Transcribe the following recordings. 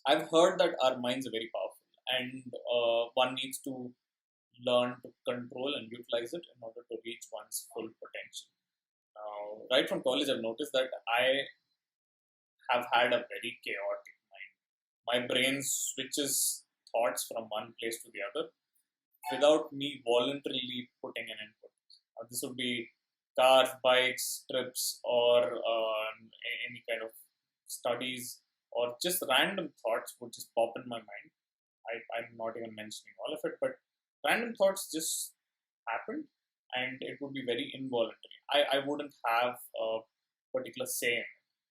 I've heard that our minds are very powerful, and one needs to learn to control and utilize it in order to reach one's full potential. Now, right from college, I've noticed that I have had a very chaotic mind. My brain switches thoughts from one place to the other without me voluntarily putting an input. This would be cars, bikes, trips, or any kind of studies, or just random thoughts would just pop in my mind. I'm not even mentioning all of it, but random thoughts just happened, and it would be very involuntary. I wouldn't have a particular say in it,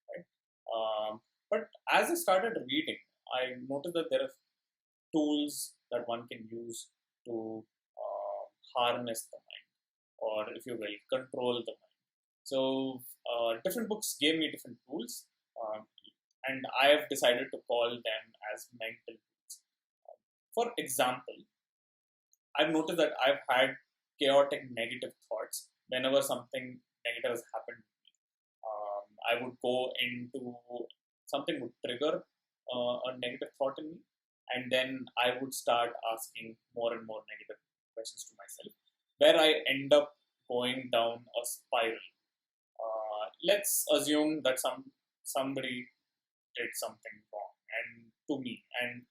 right? But as I started reading, I noticed that there are tools that one can use to harness the mind, or if you will, control the mind. So, different books gave me different tools, and I have decided to call them as mental tools. For example, I've noticed that I've had chaotic negative thoughts whenever something negative has happened. I would go into something would trigger a negative thought in me, and then I would start asking more and more negative questions to myself, where I end up going down a spiral. Let's assume that somebody did something wrong and to me, and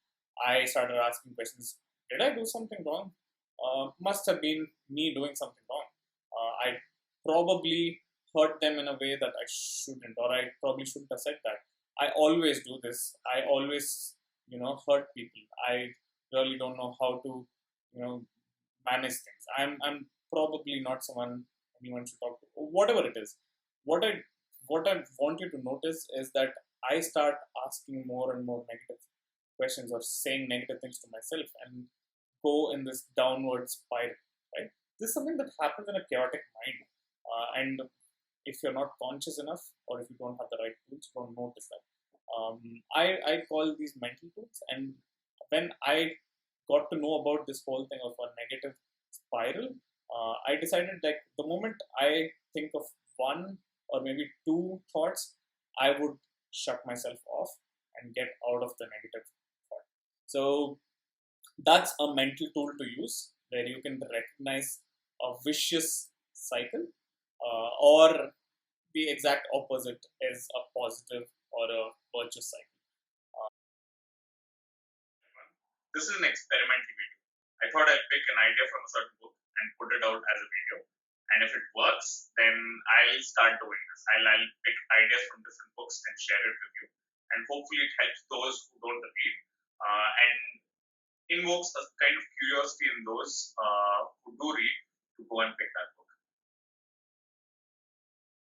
I started asking questions. Did I do something wrong? Must have been me doing something wrong. I probably hurt them in a way that I shouldn't, or I probably shouldn't have said that. I always do this. I always, hurt people. I really don't know how to, you know, manage things. I'm probably not someone anyone should talk to. Whatever it is, what I what I want you to notice is that I start asking more and more negative questions or saying negative things to myself and go in this downward spiral. Right? This is something that happens in a chaotic mind, and if you're not conscious enough or if you don't have the right tools, you don't notice that. I call these mental tools, and when I got to know about this whole thing of a negative spiral, I decided like the moment I think of one or maybe two thoughts, I would shut myself off and get out of the negative thought. So that's a mental tool to use where you can recognize a vicious cycle, or the exact opposite is a positive or a virtuous cycle. This is an experimental video. I thought I'll pick an idea from a certain book and put it out as a video. And if it works, then I'll start doing this. I'll pick ideas from different books and share it with you. And hopefully, it helps those who don't read and invokes a kind of curiosity in those who do read to go and pick that.